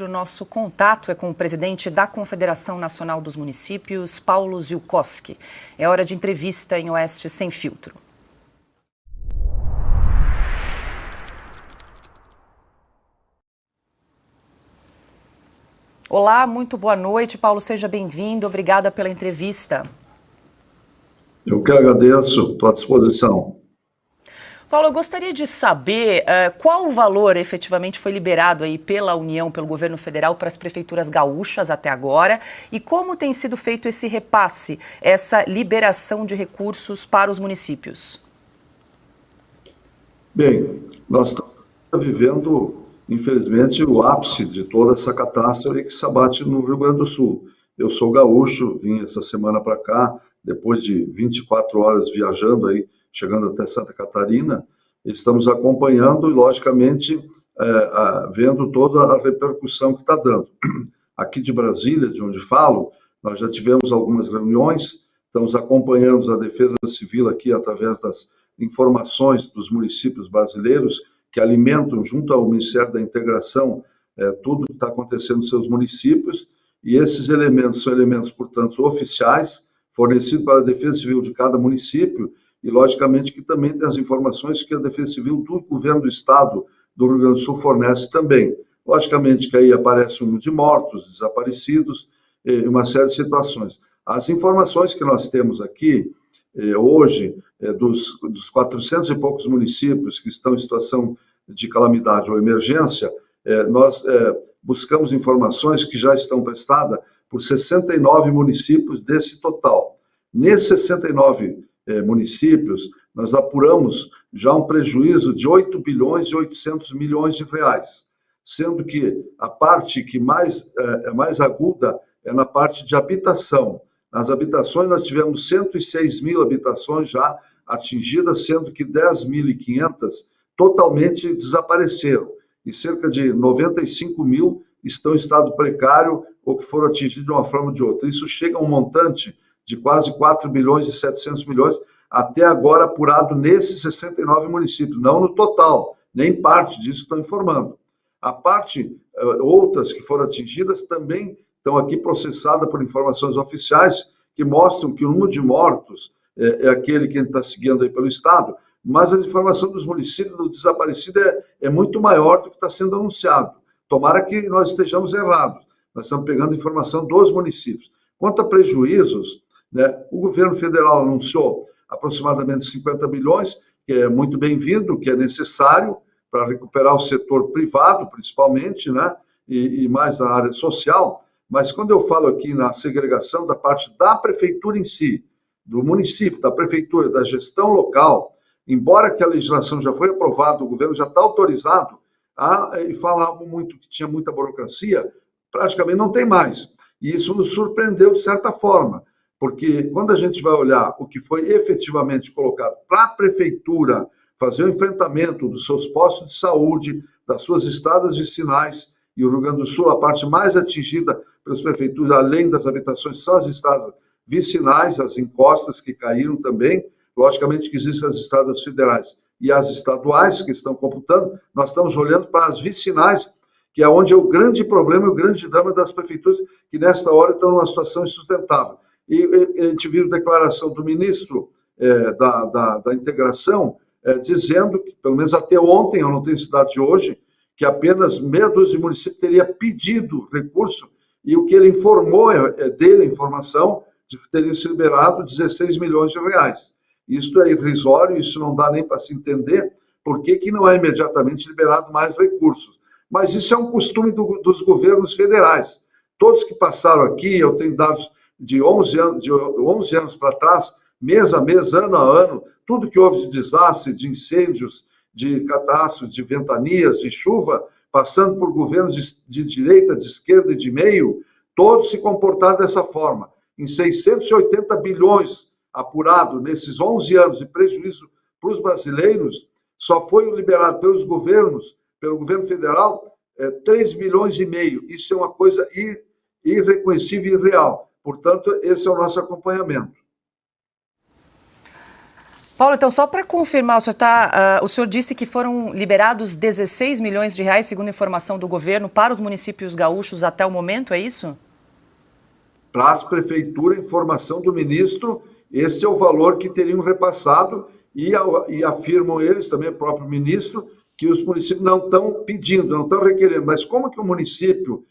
o nosso contato é com o presidente da Confederação Nacional dos Municípios, Paulo Zielkowski. É hora de entrevista em Oeste Sem Filtro. Olá, muito boa noite, Paulo, seja bem-vindo, obrigada pela entrevista. Eu que agradeço, estou à disposição. Paulo, eu gostaria de saber qual o valor efetivamente foi liberado aí pela União, pelo governo federal, para as prefeituras gaúchas até agora e como tem sido feito esse repasse, essa liberação de recursos para os municípios. Bem, nós estamos vivendo, infelizmente, o ápice de toda essa catástrofe que se abate no Rio Grande do Sul. Eu sou gaúcho, vim essa semana para cá, depois de 24 horas viajando aí, chegando até Santa Catarina, estamos acompanhando e, logicamente, vendo toda a repercussão que está dando. Aqui de Brasília, de onde falo, nós já tivemos algumas reuniões, estamos acompanhando a Defesa Civil aqui através das informações dos municípios brasileiros que alimentam, junto ao Ministério da Integração, tudo que está acontecendo nos seus municípios, e esses elementos são elementos, portanto, oficiais, fornecidos para a Defesa Civil de cada município, e, logicamente, que também tem as informações que a Defesa Civil do Governo do Estado do Rio Grande do Sul fornece também. Logicamente que aí aparece um número de mortos, desaparecidos, e uma série de situações. As informações que nós temos aqui, hoje, dos 400 e poucos municípios que estão em situação de calamidade ou emergência, nós buscamos informações que já estão prestadas por 69 municípios desse total. Nesses 69 municípios, nós apuramos já um prejuízo de 8 bilhões e 800 milhões de reais, sendo que a parte que é mais aguda é na parte de habitação. Nas habitações, nós tivemos 106 mil habitações já atingidas, sendo que 10.500 totalmente desapareceram, e cerca de 95 mil estão em estado precário ou que foram atingidos de uma forma ou de outra. Isso chega a um montante de quase 4 bilhões e 700 milhões, até agora apurado nesses 69 municípios, não no total, nem parte disso que estão informando. A parte, outras que foram atingidas, também estão aqui processadas por informações oficiais, que mostram que o número de mortos é aquele que a gente está seguindo aí pelo Estado, mas a informação dos municípios do desaparecido é muito maior do que está sendo anunciado. Tomara que nós estejamos errados. Nós estamos pegando informação dos municípios. Quanto a prejuízos, o governo federal anunciou aproximadamente 50 bilhões, que é muito bem-vindo, que é necessário para recuperar o setor privado, principalmente, e mais na área social. Mas quando eu falo aqui na segregação da parte da prefeitura em si, do município, da prefeitura, da gestão local, embora que a legislação já foi aprovada, o governo já está autorizado, e falavam muito que tinha muita burocracia, praticamente não tem mais. E isso nos surpreendeu de certa forma, porque quando a gente vai olhar o que foi efetivamente colocado para a prefeitura fazer o enfrentamento dos seus postos de saúde, das suas estradas vicinais, e o Rio Grande do Sul, a parte mais atingida pelas prefeituras, além das habitações, são as estradas vicinais, as encostas que caíram também. Logicamente que existem as estradas federais e as estaduais que estão computando, nós estamos olhando para as vicinais, que é onde é o grande problema e o grande drama das prefeituras, que nesta hora estão numa situação insustentável. E a gente viu declaração do ministro da Integração, dizendo que, pelo menos até ontem, eu não tenho esse dado de hoje, que apenas meia dúzia de municípios teria pedido recurso, e o que ele informou dele, a informação, de que teria se liberado 16 milhões de reais. Isso é irrisório, isso não dá nem para se entender por que não é imediatamente liberado mais recursos. Mas isso é um costume dos governos federais. Todos que passaram aqui, eu tenho dados de 11 anos para trás, mês a mês, ano a ano, tudo que houve de desastre, de incêndios, de catástrofes, de ventanias, de chuva, passando por governos de direita, de esquerda e de meio, todos se comportaram dessa forma. Em 680 bilhões apurado nesses 11 anos de prejuízo para os brasileiros, só foi liberado pelos governos, pelo governo federal, 3 milhões e meio. Isso é uma coisa irreconhecível e irreal. Portanto, esse é o nosso acompanhamento. Paulo, então, só para confirmar, o senhor disse que foram liberados 16 milhões de reais, segundo informação do governo, para os municípios gaúchos até o momento, é isso? Para as prefeituras, informação do ministro, esse é o valor que teriam repassado e afirmam eles, também o próprio ministro, que os municípios não estão pedindo, não estão requerendo. Mas como que o município,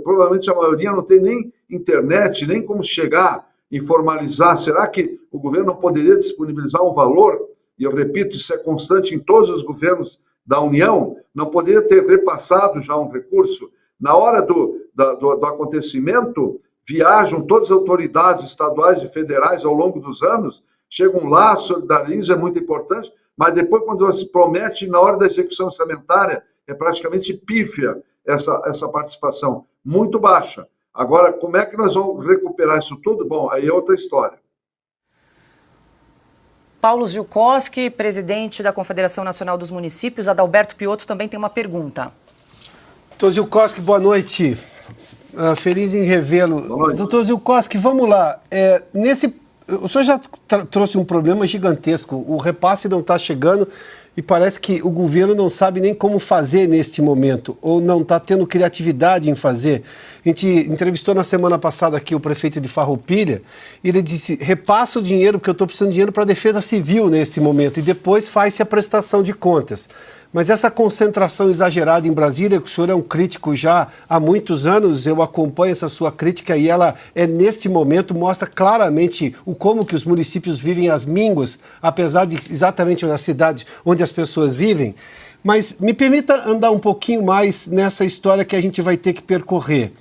provavelmente a maioria não tem nem internet, nem como chegar e formalizar, será que o governo não poderia disponibilizar um valor? E eu repito, isso é constante em todos os governos da União, não poderia ter repassado já um recurso? Na hora do acontecimento, viajam todas as autoridades estaduais e federais ao longo dos anos, chegam lá, solidarizam, é muito importante, mas depois, quando se promete, na hora da execução orçamentária, é praticamente pífia essa participação, muito baixa. Agora, como é que nós vamos recuperar isso tudo? Bom, aí é outra história. Paulo Zielkowski, presidente da Confederação Nacional dos Municípios, Adalberto Piotto também tem uma pergunta. Doutor Zielkowski, boa noite. Feliz em revê-lo. Doutor Zielkowski, vamos lá. O senhor já trouxe um problema gigantesco. O repasse não está chegando e parece que o governo não sabe nem como fazer neste momento, ou não está tendo criatividade em fazer. A gente entrevistou na semana passada aqui o prefeito de Farroupilha e ele disse, repassa o dinheiro, porque eu estou precisando de dinheiro para a defesa civil nesse momento, e depois faz-se a prestação de contas. Mas essa concentração exagerada em Brasília, que o senhor é um crítico já há muitos anos, eu acompanho essa sua crítica e ela neste momento, mostra claramente como que os municípios vivem as mínguas, apesar de exatamente na cidade onde as pessoas vivem. Mas me permita andar um pouquinho mais nessa história que a gente vai ter que percorrer.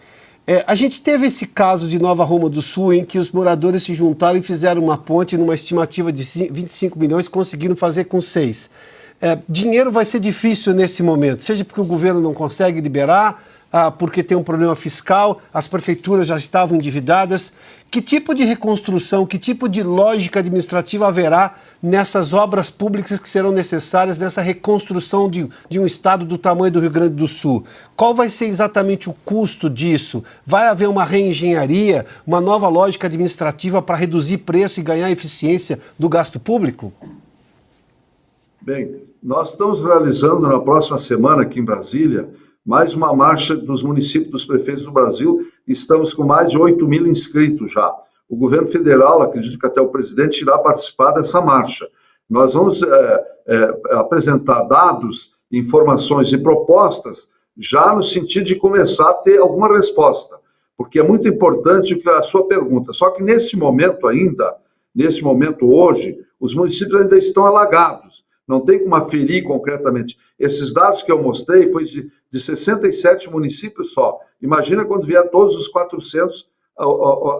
A gente teve esse caso de Nova Roma do Sul, em que os moradores se juntaram e fizeram uma ponte numa estimativa de 25 milhões, conseguiram fazer com 6. Dinheiro vai ser difícil nesse momento, seja porque o governo não consegue liberar, porque tem um problema fiscal, as prefeituras já estavam endividadas. Que tipo de reconstrução, que tipo de lógica administrativa haverá nessas obras públicas que serão necessárias nessa reconstrução de um estado do tamanho do Rio Grande do Sul? Qual vai ser exatamente o custo disso? Vai haver uma reengenharia, uma nova lógica administrativa para reduzir preço e ganhar eficiência do gasto público? Bem, nós estamos realizando na próxima semana aqui em Brasília mais uma marcha dos municípios, dos prefeitos do Brasil. Estamos com mais de 8 mil inscritos já. O governo federal, acredito que até o presidente, irá participar dessa marcha. Nós vamos apresentar dados, informações e propostas já no sentido de começar a ter alguma resposta, porque é muito importante a sua pergunta. Só que nesse momento hoje, os municípios ainda estão alagados. Não tem como aferir concretamente. Esses dados que eu mostrei foi de 67 municípios só. Imagina quando vier todos os 400,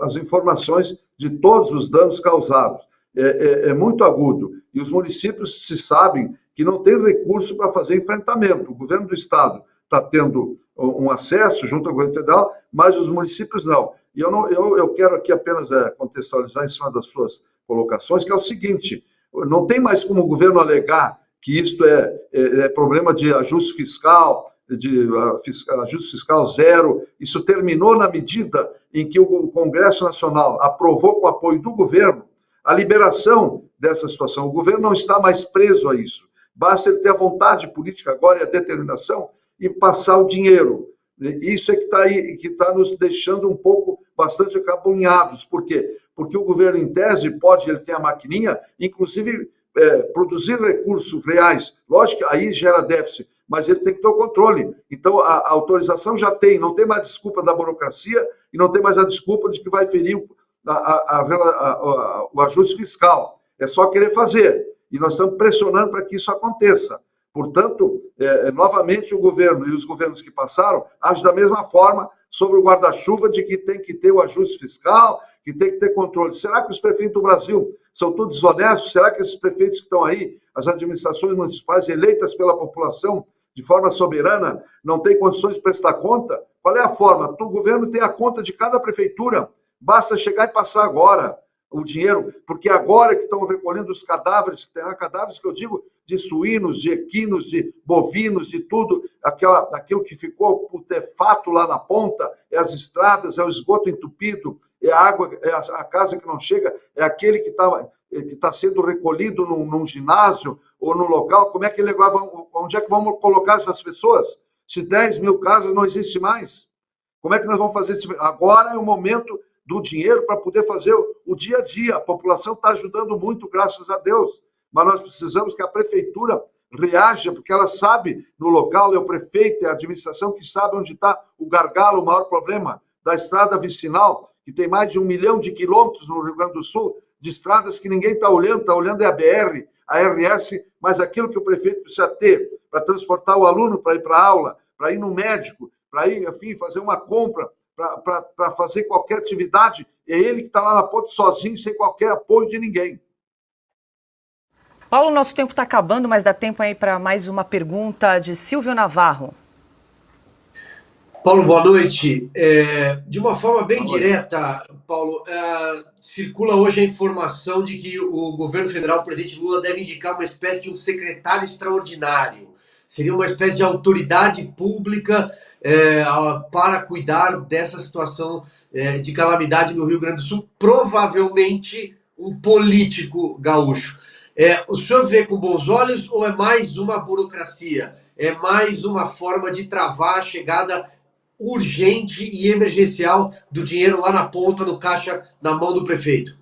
as informações de todos os danos causados. É muito agudo. E os municípios se sabem que não tem recurso para fazer enfrentamento. O governo do estado está tendo um acesso junto ao governo federal, mas os municípios não. E eu quero aqui apenas contextualizar em cima das suas colocações, que é o seguinte: não tem mais como o governo alegar que isto é problema de ajuste fiscal, ajuste fiscal zero. Isso terminou na medida em que o Congresso Nacional aprovou, com apoio do governo, a liberação dessa situação. O governo não está mais preso a isso. Basta ele ter a vontade política agora e a determinação e passar o dinheiro. Isso é que está nos deixando um pouco, bastante acabunhados. Por quê? Porque o governo, em tese, ele tem a maquininha, inclusive produzir recursos reais. Lógico que aí gera déficit, mas ele tem que ter o controle. Então, a autorização já tem, não tem mais desculpa da burocracia e não tem mais a desculpa de que vai ferir o ajuste fiscal. É só querer fazer. E nós estamos pressionando para que isso aconteça. Portanto, novamente, o governo e os governos que passaram agem da mesma forma sobre o guarda-chuva de que tem que ter o ajuste fiscal, que tem que ter controle. Será que os prefeitos do Brasil são todos desonestos? Será que esses prefeitos que estão aí, as administrações municipais eleitas pela população de forma soberana, não têm condições de prestar conta? Qual é a forma? O governo tem a conta de cada prefeitura. Basta chegar e passar agora o dinheiro, porque agora que estão recolhendo os cadáveres, cadáveres que eu digo de suínos, de equinos, de bovinos, de tudo, aquilo que ficou putrefato lá na ponta, é as estradas, é o esgoto entupido, é a água, é a casa que não chega, é aquele que estava que está sendo recolhido num ginásio ou num local, como é que onde é que vamos colocar essas pessoas? Se 10 mil casas não existe mais, como é que nós vamos fazer isso? Agora é o momento do dinheiro para poder fazer o dia a dia. A população está ajudando muito, graças a Deus, mas nós precisamos que a prefeitura reaja, porque ela sabe no local, é o prefeito, é a administração que sabe onde está o gargalo, o maior problema da estrada vicinal, que tem mais de 1 milhão de quilômetros no Rio Grande do Sul, de estradas que ninguém está olhando é a BR, a RS, mas aquilo que o prefeito precisa ter para transportar o aluno para ir para a aula, para ir no médico, para ir, enfim, fazer uma compra, para fazer qualquer atividade, é ele que está lá na ponta sozinho, sem qualquer apoio de ninguém. Paulo, nosso tempo está acabando, mas dá tempo aí para mais uma pergunta de Silvio Navarro. Paulo, boa noite. De uma forma bem direta, Paulo, circula hoje a informação de que o governo federal, o presidente Lula, deve indicar uma espécie de um secretário extraordinário. Seria uma espécie de autoridade pública para cuidar dessa situação de calamidade no Rio Grande do Sul, provavelmente um político gaúcho. O senhor vê com bons olhos ou é mais uma burocracia? É mais uma forma de travar a chegada urgente e emergencial do dinheiro lá na ponta, no caixa, na mão do prefeito?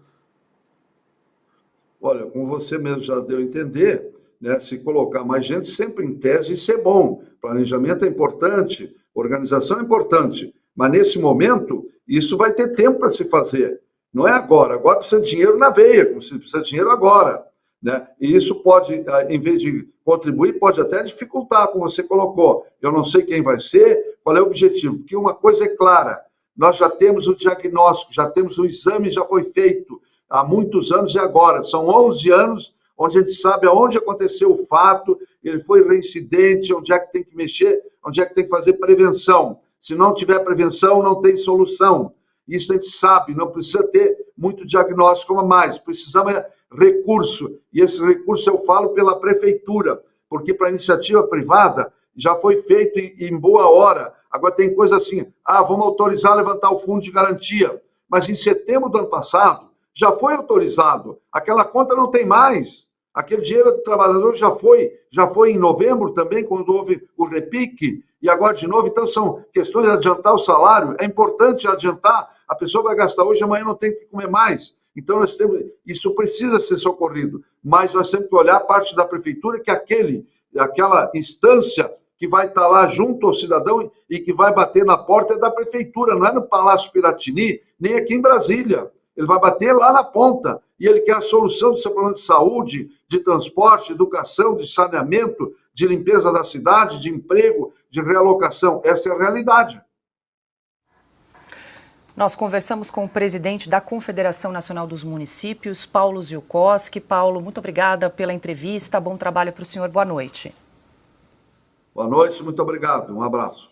Olha, como você mesmo já deu a entender, né, se colocar mais gente, sempre em tese isso é bom. Planejamento é importante, organização é importante, mas nesse momento isso vai ter tempo para se fazer. Não é agora. Agora precisa de dinheiro na veia, precisa de dinheiro agora. Né? E isso pode, em vez de contribuir, pode até dificultar, como você colocou. Eu não sei quem vai ser, qual é o objetivo, porque uma coisa é clara, nós já temos o diagnóstico, já temos o exame, já foi feito há muitos anos e agora, são 11 anos onde a gente sabe aonde aconteceu o fato, ele foi reincidente, onde é que tem que mexer, onde é que tem que fazer prevenção. Se não tiver prevenção, não tem solução. Isso a gente sabe, não precisa ter muito diagnóstico a mais, precisamos recurso, e esse recurso eu falo pela prefeitura, porque para a iniciativa privada já foi feito em boa hora. Agora tem coisa assim, vamos autorizar a levantar o fundo de garantia, mas em setembro do ano passado já foi autorizado, aquela conta não tem mais, aquele dinheiro do trabalhador já foi em novembro também, quando houve o repique, e agora de novo, então são questões de adiantar o salário, é importante adiantar, a pessoa vai gastar hoje, amanhã não tem que comer mais. Então, isso precisa ser socorrido, mas nós temos que olhar a parte da prefeitura, que aquela instância que vai estar lá junto ao cidadão e que vai bater na porta é da prefeitura, não é no Palácio Piratini, nem aqui em Brasília. Ele vai bater lá na ponta e ele quer a solução do seu problema de saúde, de transporte, de educação, de saneamento, de limpeza da cidade, de emprego, de realocação. Essa é a realidade. Nós conversamos com o presidente da Confederação Nacional dos Municípios, Paulo Ziolkowski. Paulo, muito obrigada pela entrevista. Bom trabalho para o senhor. Boa noite. Boa noite, muito obrigado. Um abraço.